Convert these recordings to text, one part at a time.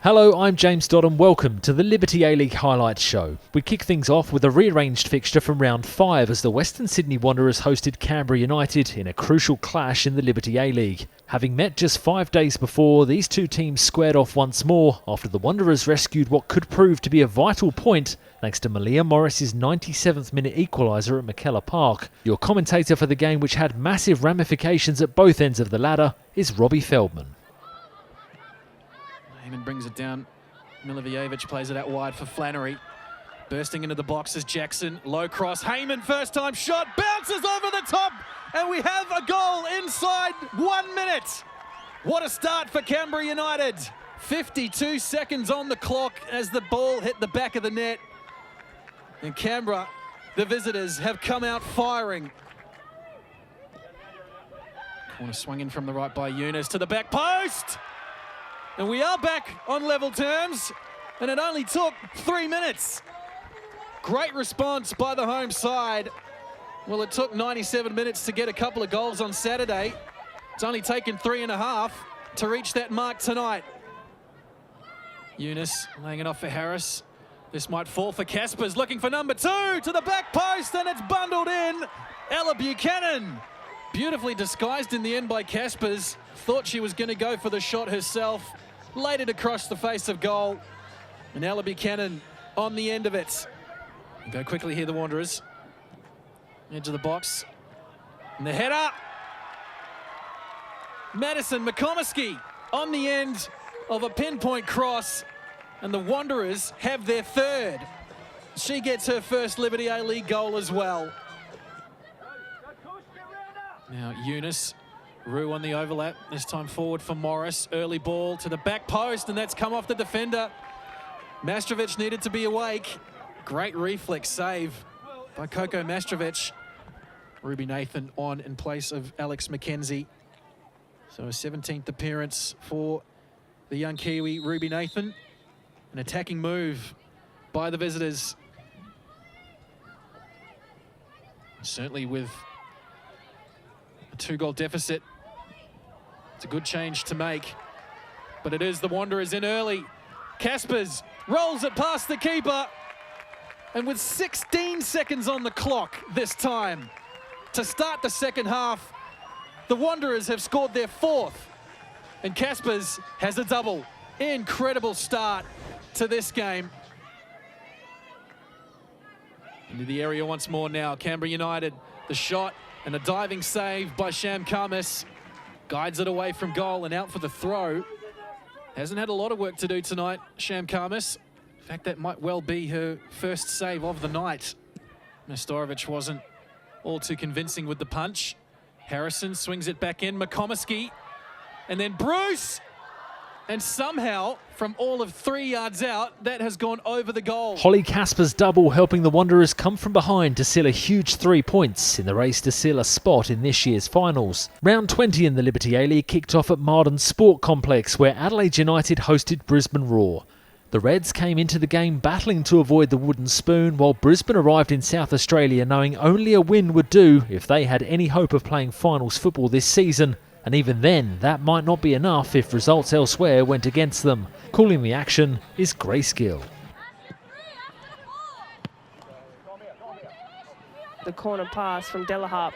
Hello, I'm James Dodd and welcome to the Liberty A-League Highlights Show. We kick things off with a rearranged fixture from round 5 as the Western Sydney Wanderers hosted Canberra United in a crucial clash in the Liberty A-League. Having met just 5 days before, these two teams squared off once more after the Wanderers rescued what could prove to be a vital point thanks to Malia Morris's 97th minute equaliser at McKellar Park. Your commentator for the game, which had massive ramifications at both ends of the ladder, is Robbie Feldman. Heyman brings it down. Milivojevic plays it out wide for Flannery. Bursting into the box is Jackson. Low cross. Heyman, first time shot. Bounces over the top. And we have a goal inside 1 minute. What a start for Canberra United. 52 seconds on the clock as the ball hit the back of the net. And Canberra, the visitors, have come out firing. Corner swung in from the right by Younes to the back post. And we are back on level terms, and it only took 3 minutes. Great response by the home side. Well, it took 97 minutes to get a couple of goals on Saturday. It's only taken 3.5 to reach that mark tonight. Younes laying it off for Harris. This might fall for Caspers, looking for number 2 to the back post, and it's bundled in. Ella Buchanan, beautifully disguised in the end by Caspers. Thought she was going to go for the shot herself. Laid it across the face of goal. And Ella Buchanan on the end of it. Go quickly here, the Wanderers. Edge of the box. And the header. Madison McComiskey on the end of a pinpoint cross. And the Wanderers have their third. She gets her first Liberty A-League goal as well. Now Younes. Rue on the overlap, this time forward for Morris. Early ball to the back post, and that's come off the defender. Mastrovic needed to be awake. Great reflex save by Coco Mastrovic. Ruby Nathan on in place of Alex McKenzie. So a 17th appearance for the young Kiwi, Ruby Nathan. An attacking move by the visitors. Certainly with a 2-goal deficit. It's a good change to make, but it is the Wanderers in early. Caspers rolls it past the keeper, and with 16 seconds on the clock this time to start the second half, the Wanderers have scored their 4th, and Caspers has a double. Incredible start to this game. Into the area once more now, Canberra United, the shot and a diving save by Sham Khamis. Guides it away from goal and out for the throw. Hasn't had a lot of work to do tonight, Sham Khamis. In fact, that might well be her first save of the night. Nestorovic wasn't all too convincing with the punch. Harrison swings it back in. McComiskey. And then Bruce. And somehow, from all of 3 yards out, that has gone over the goal. Holly Casper's double helping the Wanderers come from behind to seal a huge 3 points in the race to seal a spot in this year's finals. Round 20 in the Liberty A-League kicked off at Marden Sport Complex, where Adelaide United hosted Brisbane Roar. The Reds came into the game battling to avoid the wooden spoon, while Brisbane arrived in South Australia knowing only a win would do if they had any hope of playing finals football this season. And even then, that might not be enough if results elsewhere went against them. Calling the action is Grace Gill. The corner pass from Delaharp,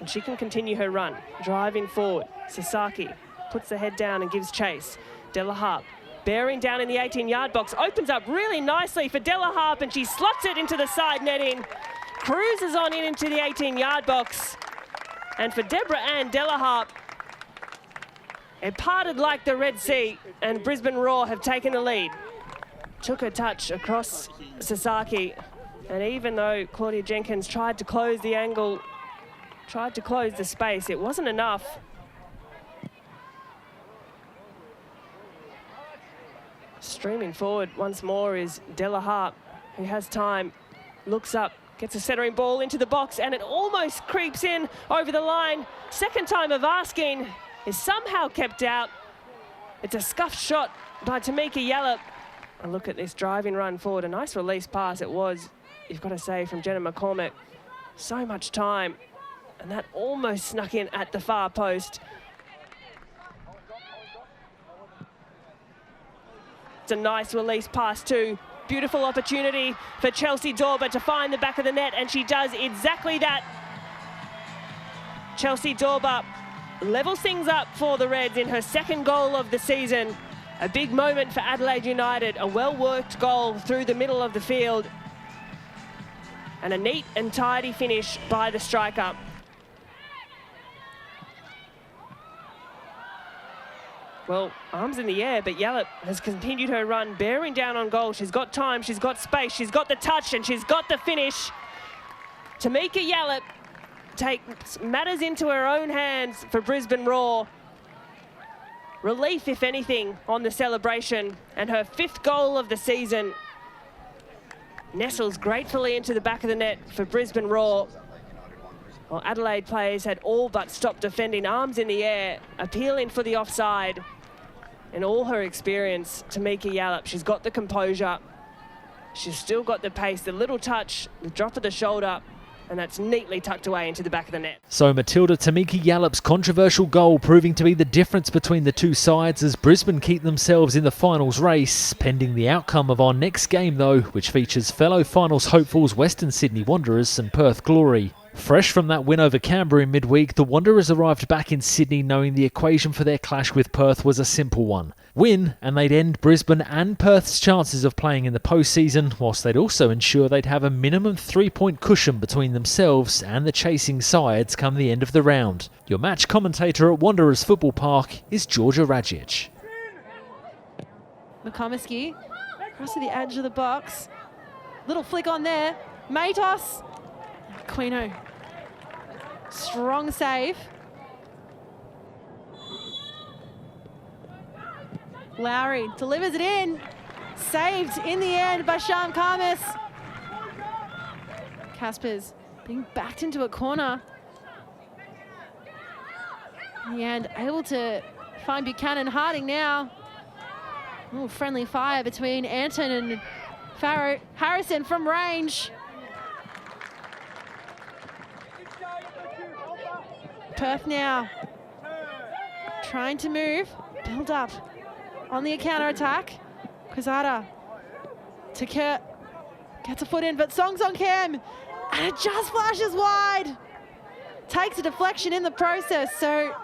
and she can continue her run. Driving forward, Sasaki puts the head down and gives chase. Delaharp bearing down in the 18-yard box, opens up really nicely for Delaharp, and she slots it into the side netting. Cruises on in into the 18-yard box. And for Deborah Ann Delaharp, it parted like the Red Sea, and Brisbane Roar have taken the lead. Took a touch across Sasaki, and even though Claudia Jenkins tried to close the angle, tried to close the space, it wasn't enough. Streaming forward once more is Delaharp, who has time, looks up, gets a centering ball into the box, and it almost creeps in over the line. Second time of asking, is somehow kept out. It's a scuffed shot by Tamika Yallop. A look at this driving run forward. A nice release pass it was, you've got to say, from Jenna McCormick. So much time. And that almost snuck in at the far post. It's a nice release pass too. Beautiful opportunity for Chelsea Dorber to find the back of the net, and she does exactly that. Chelsea Dorber levels things up for the Reds in her second goal of the season. A big moment for Adelaide United, a well-worked goal through the middle of the field, and a neat and tidy finish by the striker. Well, arms in the air, but Yallop has continued her run, bearing down on goal. She's got time, she's got space, she's got the touch, and she's got the finish. Tamika Yallop takes matters into her own hands for Brisbane Roar. Relief, if anything, on the celebration, and her 5th goal of the season nestles gratefully into the back of the net for Brisbane Roar. Well, Adelaide players had all but stopped defending, arms in the air, appealing for the offside. In all her experience, Tamika Yallop, she's got the composure, she's still got the pace, the little touch, the drop of the shoulder, and that's neatly tucked away into the back of the net. So Matilda, Tamika Yallop's controversial goal proving to be the difference between the two sides as Brisbane keep themselves in the finals race, pending the outcome of our next game though, which features fellow finals hopefuls Western Sydney Wanderers and Perth Glory. Fresh from that win over Canberra in midweek, the Wanderers arrived back in Sydney knowing the equation for their clash with Perth was a simple one. Win, and they'd end Brisbane and Perth's chances of playing in the postseason, whilst they'd also ensure they'd have a minimum 3-point cushion between themselves and the chasing sides come the end of the round. Your match commentator at Wanderers Football Park is Georgia Rajic. McComiskey across to the edge of the box. Little flick on there. Matos. Quino. Strong save. Lowry delivers it in. Saved in the end by Sham Khamis. Caspers being backed into a corner. In the end, able to find Buchanan Harding now. Ooh, friendly fire between Anton and Farrow. Harrison from range. Perth now trying to move, build up on the counter-attack. Quezada to Kurt, gets a foot in, but Song Song Cam, and it just flashes wide. Takes a deflection in the process, so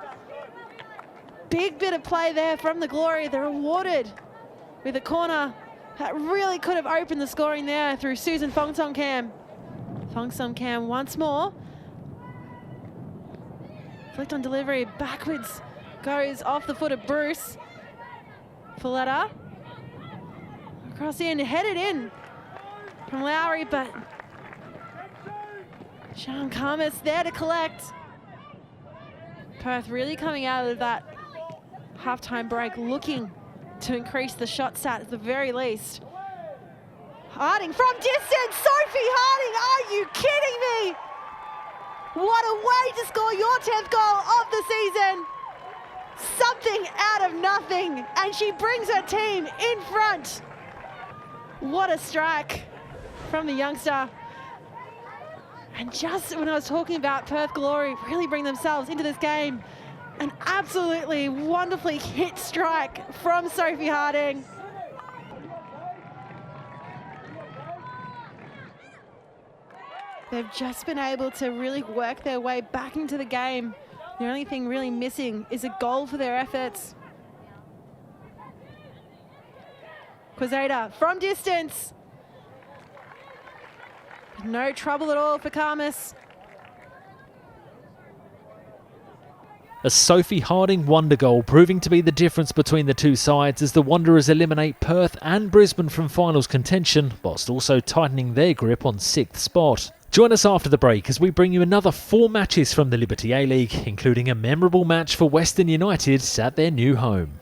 big bit of play there from the Glory. They're rewarded with a corner that really could have opened the scoring there through Susan Fong Song Cam. Fong Song Cam once more. Flicked on delivery, backwards, goes off the foot of Bruce. Folletta, across in, headed in from Lowry, but Sham Khamis there to collect. Perth really coming out of that halftime break looking to increase the shot stat at the very least. Harding from distance, Sophie Harding, are you kidding me? What a way to score your 10th goal of the season. Something out of nothing, and she brings her team in front. What a strike from the youngster. And just when I was talking about Perth Glory really bring themselves into this game, an absolutely wonderfully hit strike from Sophie Harding. They've just been able to really work their way back into the game. The only thing really missing is a goal for their efforts. Quezada from distance. No trouble at all for Khamis. A Sophie Harding wonder goal proving to be the difference between the two sides as the Wanderers eliminate Perth and Brisbane from finals contention, whilst also tightening their grip on 6th spot. Join us after the break as we bring you another 4 matches from the Liberty A-League, including a memorable match for Western United at their new home.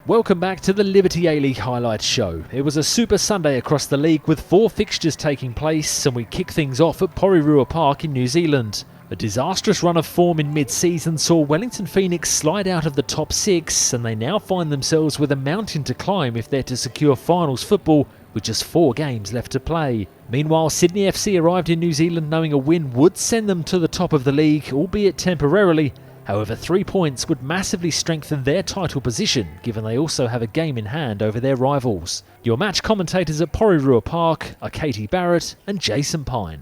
Welcome back to the Liberty A-League Highlights Show. It was a super Sunday across the league with 4 fixtures taking place, and we kick things off at Porirua Park in New Zealand. A disastrous run of form in mid-season saw Wellington Phoenix slide out of the top 6, and they now find themselves with a mountain to climb if they're to secure finals football, with just 4 games left to play. Meanwhile, Sydney FC arrived in New Zealand knowing a win would send them to the top of the league, albeit temporarily. However, 3 points would massively strengthen their title position, given they also have a game in hand over their rivals. Your match commentators at Porirua Park are Katie Barrett and Jason Pine.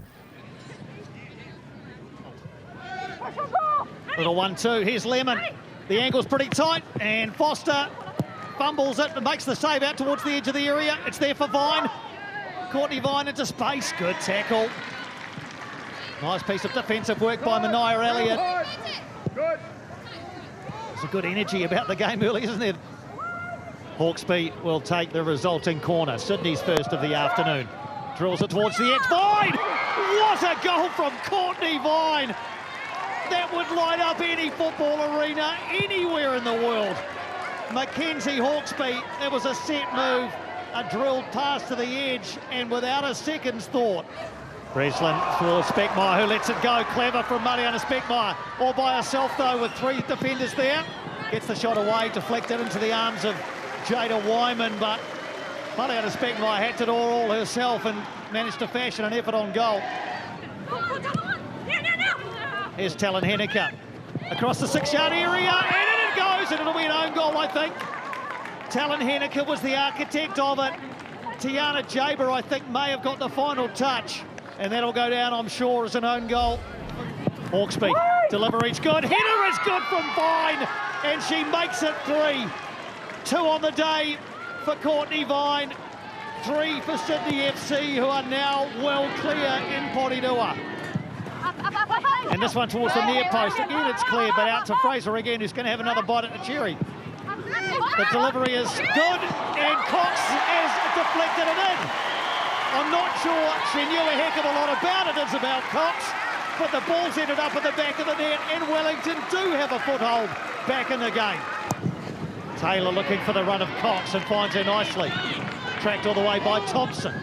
Little 1-2, here's Lemon. The angle's pretty tight, and Foster fumbles it and makes the save out towards the edge of the area. It's there for Vine. Courtney Vine into space. Good tackle. Nice piece of defensive work by Mania Elliott. There's a good energy about the game early, isn't there? Hawkesby will take the resulting corner. Sydney's first of the afternoon. Drills it towards the edge. Vine! What a goal from Courtney Vine! That would light up any football arena anywhere in the world. Mackenzie Hawkesby, that was a set move, a drilled pass to the edge, and without a second's thought. Breslin towards Speckmeyer, who lets it go. Clever from Mariana Speckmeyer, all by herself though, with 3 defenders there. Gets the shot away, deflected into the arms of Jada Wyman, but Mariana Speckmeyer had to do it all herself and managed to fashion an effort on goal. Here's Talon Henniker across the 6-yard area, and in it goes, and it'll be an own goal, I think. Talon Henniker was the architect of it. Tiana Jaber, I think, may have got the final touch, and that'll go down, I'm sure, as an own goal. Hawkesby, delivery's good, header is good from Vine, and she makes it 3. 2 on the day for Courtney Vine, 3 for Sydney FC, who are now well clear in Porirua. And this one towards the near post. Again, it's clear, but out to Fraser again, who's going to have another bite at the cherry. The delivery is good, and Cox has deflected it in. I'm not sure she knew a heck of a lot about it, Isabel Cox, but the ball's ended up at the back of the net, and Wellington do have a foothold back in the game. Taylor looking for the run of Cox and finds her nicely. Tracked all the way by Thompson.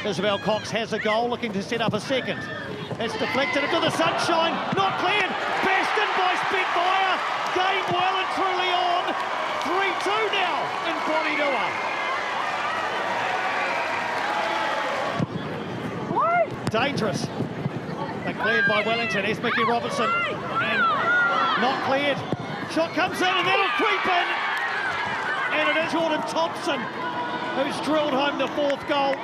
Isabel Cox has a goal, looking to set up a second. It's deflected into the sunshine, not cleared. Bashed in by Speckmeyer. Game well and truly on. 3-2 now in Porirua. Dangerous. But cleared by Wellington. Here's Mickey Robertson. And not cleared. Shot comes in and that'll creep in. And it is Jordan Thompson who's drilled home the 4th goal.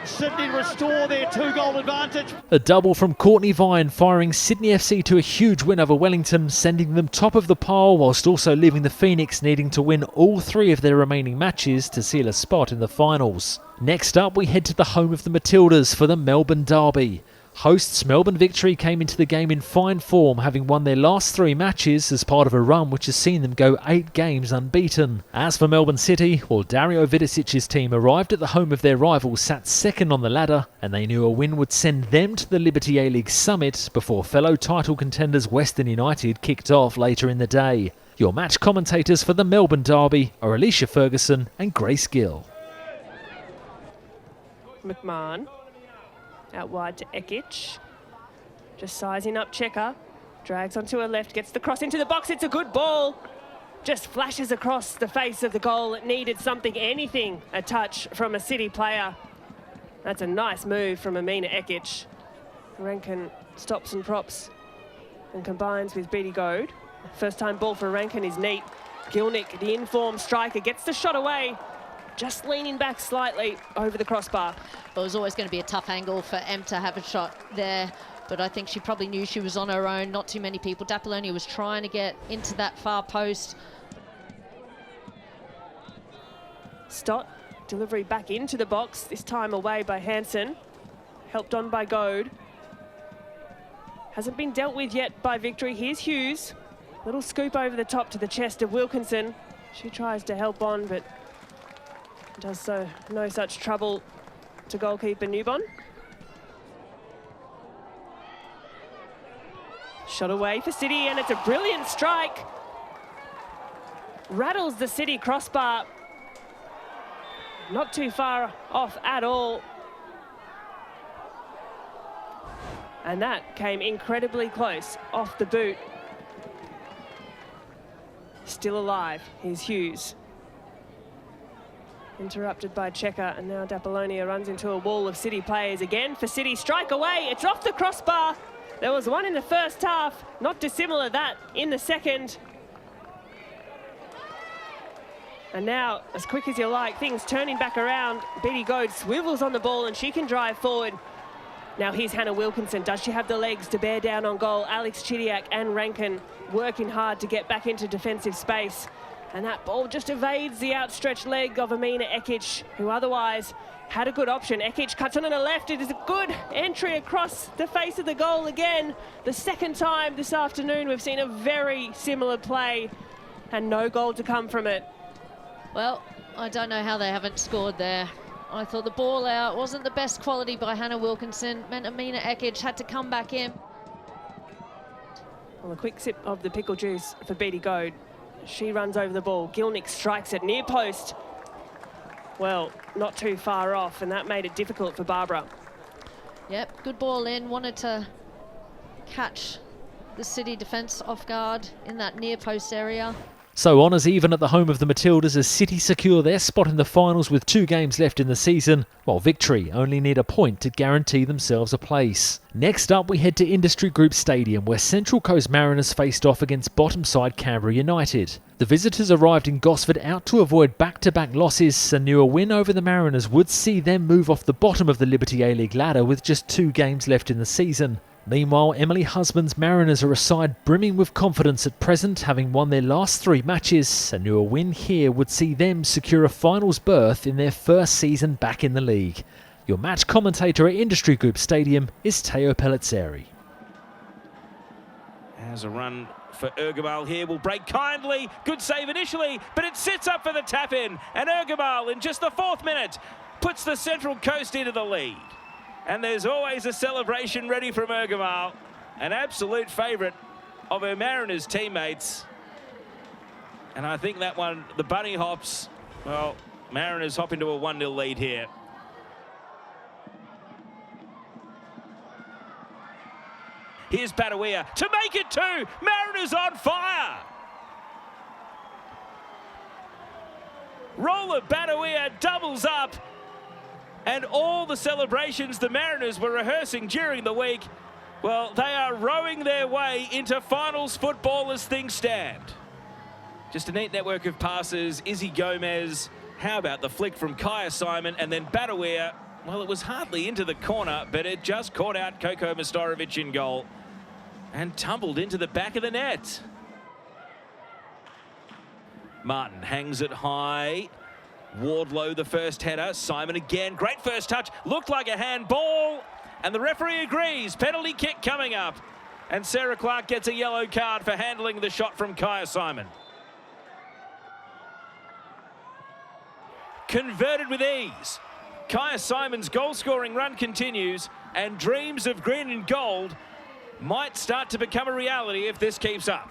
Sydney restore their 2-goal advantage. A double from Courtney Vine, firing Sydney FC to a huge win over Wellington, sending them top of the pile whilst also leaving the Phoenix needing to win all 3 of their remaining matches to seal a spot in the finals. Next up, we head to the home of the Matildas for the Melbourne Derby. Hosts Melbourne Victory came into the game in fine form, having won their last 3 matches as part of a run which has seen them go 8 games unbeaten. As for Melbourne City, well, Dario Vidicic's team arrived at the home of their rivals, sat second on the ladder, and they knew a win would send them to the Liberty A-League summit before fellow title contenders Western United kicked off later in the day. Your match commentators for the Melbourne Derby are Alicia Ferguson and Grace Gill. McMahon. Out wide to Ekic. Just sizing up Checker. Drags onto her left, gets the cross into the box. It's a good ball. Just flashes across the face of the goal. It needed something, anything, a touch from a City player. That's a nice move from Amina Ekic. Rankin stops and props and combines with Beatty Goad. First time ball for Rankin is neat. Gilnick, the informed striker, gets the shot away. Just leaning back slightly over the crossbar. It was always going to be a tough angle for Em to have a shot there, but I think she probably knew she was on her own. Not too many people. Dapoloni was trying to get into that far post. Stott, delivery back into the box, this time away by Hansen. Helped on by Goad. Hasn't been dealt with yet by Victory. Here's Hughes. Little scoop over the top to the chest of Wilkinson. She tries to help on, but does so no such trouble to goalkeeper Newbon. Shot away for City, and it's a brilliant strike. Rattles the City crossbar. Not too far off at all. And that came incredibly close off the boot. Still alive, here's Hughes. Interrupted by Checker, and now Dapolonia runs into a wall of City players again. For City, strike away, it's off the crossbar. There was one in the first half, not dissimilar that in the second. And now, as quick as you like, things turning back around. Beatty Goad swivels on the ball and she can drive forward. Now here's Hannah Wilkinson. Does she have the legs to bear down on goal? Alex Chidiac and Rankin working hard to get back into defensive space. And that ball just evades the outstretched leg of Amina Ekic, who otherwise had a good option. Ekic cuts on the left. It is a good entry across the face of the goal again. The second time this afternoon we've seen a very similar play and no goal to come from it. Well, I don't know how they haven't scored there. I thought the ball out wasn't the best quality by Hannah Wilkinson. Meant Amina Ekic had to come back in. Well, a quick sip of the pickle juice for Beatty Goad. She runs over the ball. Gilnick strikes it near post. Well, not too far off, and that made it difficult for Barbara. Yep, good ball in. Wanted to catch the City defence off guard in that near post area. So honours even at the home of the Matildas as City secure their spot in the finals with 2 games left in the season, while Victory only need a point to guarantee themselves a place. Next up we head to Industry Group Stadium where Central Coast Mariners faced off against bottom side Canberra United. The visitors arrived in Gosford out to avoid back-to-back losses and knew a win over the Mariners would see them move off the bottom of the Liberty A-League ladder with just 2 games left in the season. Meanwhile, Emily Husband's Mariners are a side brimming with confidence at present, having won their last 3 matches, and knew a win here would see them secure a finals berth in their first season back in the league. Your match commentator at Industry Group Stadium is Teo Pellizzeri. Has a run for Ergamal here, will break kindly, good save initially, but it sits up for the tap in, and Ergamal in just the 4th minute puts the Central Coast into the lead. And there's always a celebration ready from Ergamal, an absolute favourite of her Mariners teammates. And I think that one, the bunny hops, well, Mariners hop into a 1-0 lead here. Here's Badawia to make it 2. Mariners on fire. Roller Badawia doubles up. And all the celebrations the Mariners were rehearsing during the week, well, they are rowing their way into finals football as things stand. Just a neat network of passes. Izzy Gomez. How about the flick from Kaya Simon? And then Badawia, well, it was hardly into the corner, but it just caught out Koko Mostorovic in goal and tumbled into the back of the net. Martin hangs it high. Wardlow, the first header. Simon again. Great first touch. Looked like a handball. And the referee agrees. Penalty kick coming up. And Sarah Clark gets a yellow card for handling the shot from Kaya Simon. Converted with ease. Kaya Simon's goal-scoring run continues. And dreams of green and gold might start to become a reality if this keeps up.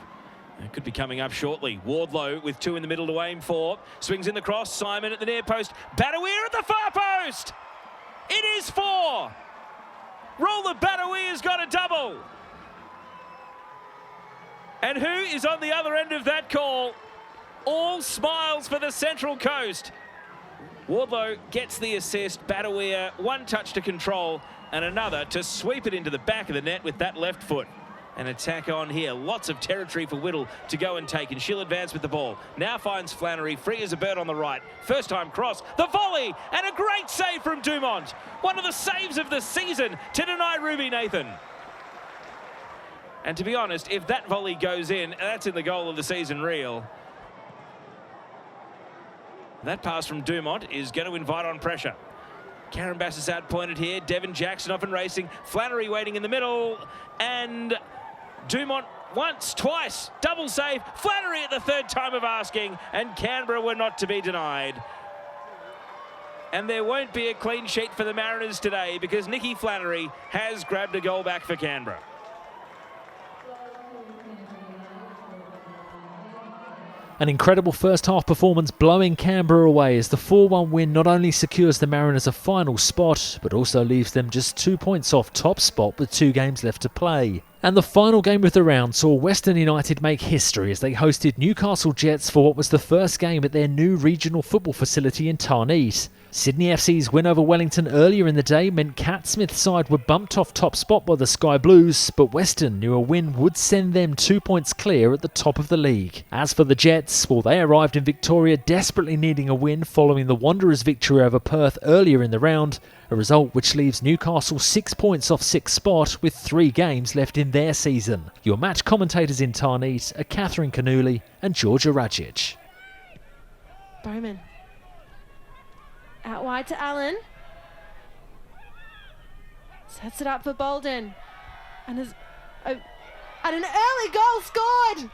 It could be coming up shortly. Wardlow with 2 in the middle to aim for. Swings in the cross. Simon at the near post. Badawia at the far post. It is 4. Roller Badawia's got a double. And who is on the other end of that call? All smiles for the Central Coast. Wardlow gets the assist. Badawia, 1 touch to control and another to sweep it into the back of the net with that left foot. An attack on here. Lots of territory for Whittle to go and take, and she'll advance with the ball. Now finds Flannery, free as a bird on the right. First time cross, the volley, and a great save from Dumont. One of the saves of the season to deny Ruby Nathan. And to be honest, if that volley goes in, that's in the goal of the season reel. That pass from Dumont is going to invite on pressure. Karen Bass is outpointed here. Devon Jackson off and racing. Flannery waiting in the middle, and Dumont once, twice, double save. Flannery at the 3rd time of asking, and Canberra were not to be denied. And there won't be a clean sheet for the Mariners today because Nikki Flannery has grabbed a goal back for Canberra. An incredible first half performance blowing Canberra away as the 4-1 win not only secures the Mariners a final spot, but also leaves them just 2 points off top spot with 2 games left to play. And the final game of the round saw Western United make history as they hosted Newcastle Jets for what was the first game at their new regional football facility in Tarneit. Sydney FC's win over Wellington earlier in the day meant Cat Smith's side were bumped off top spot by the Sky Blues, but Western knew a win would send them 2 points clear at the top of the league. As for the Jets, well, they arrived in Victoria desperately needing a win following the Wanderers' victory over Perth earlier in the round, a result which leaves Newcastle 6 points off 6th spot with 3 games left in their season. Your match commentators in Tarneit are Catherine Canuli and Georgia Rajic. Bowman. Out wide to Allen. Sets it up for Bolden. And an early goal scored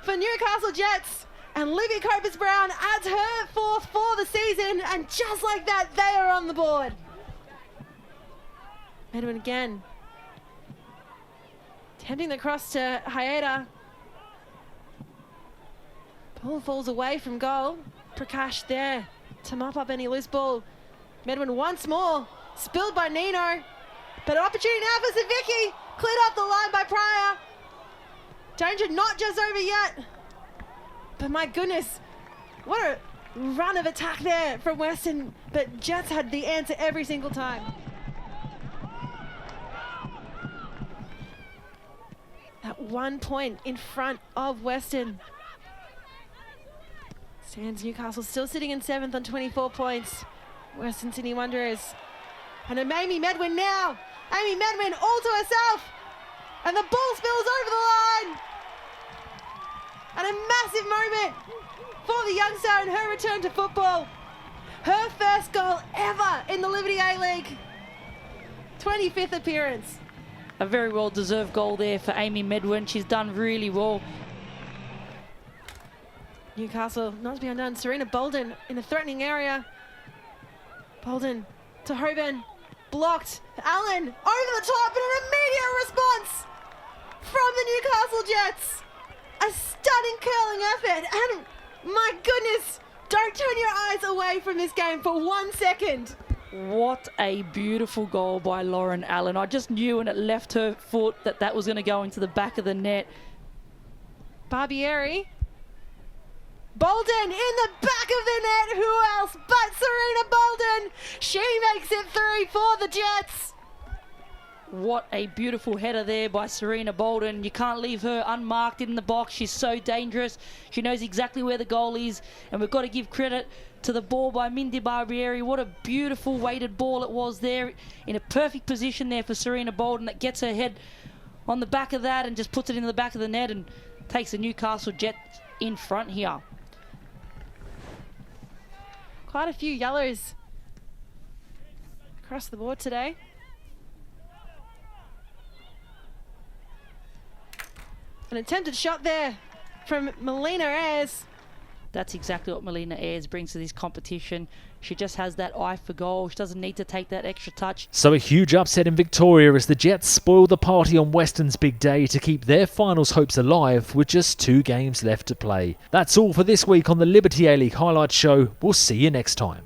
for Newcastle Jets. And Libby Copus-Brown adds her 4th for the season. And just like that, they are on the board. Medwin again. Tempting the cross to Hayeda. Ball falls away from goal. Prakash there to mop up any loose ball. Medwin once more. Spilled by Nino. But an opportunity now for Savicki. Cleared off the line by Pryor. Danger not just over yet. But my goodness, what a run of attack there from Western. But Jets had the answer every single time. That 1 point in front of Western. Stands Newcastle still sitting in 7th on 24 points. Western Sydney Wanderers. And Amy Medwin now. Amy Medwin all to herself. And the ball spills over the line. And a massive moment for the youngster and her return to football. Her first goal ever in the Liberty A-League. 25th appearance. A very well-deserved goal there for Amy Medwin. She's done really well. Newcastle not to be undone. Serena Bolden in a threatening area. Bolden to Hoban. Blocked. Allen over the top and an immediate response from the Newcastle Jets. A stunning curling effort. And my goodness, don't turn your eyes away from this game for 1 second. What a beautiful goal by Lauren Allen. I just knew when it left her foot that was going to go into the back of the net. Barbieri. Bolden in the back of the net. Who else but Serena Bolden? She makes it 3 for the Jets. What a beautiful header there by Serena Bolden. You can't leave her unmarked in the box. She's so dangerous. She knows exactly where the goal is. And we've got to give credit to the ball by Mindy Barbieri. What a beautiful weighted ball it was there. In a perfect position there for Serena Bolden that gets her head on the back of that and just puts it into the back of the net and takes the Newcastle Jets in front here. Quite a few yellows across the board today. An attempted shot there from Melina Ayres. That's exactly what Melina Ayres brings to this competition. She just has that eye for goal. She doesn't need to take that extra touch. So a huge upset in Victoria as the Jets spoil the party on Western's big day to keep their finals hopes alive with just 2 games left to play. That's all for this week on the Liberty A-League Highlights Show. We'll see you next time.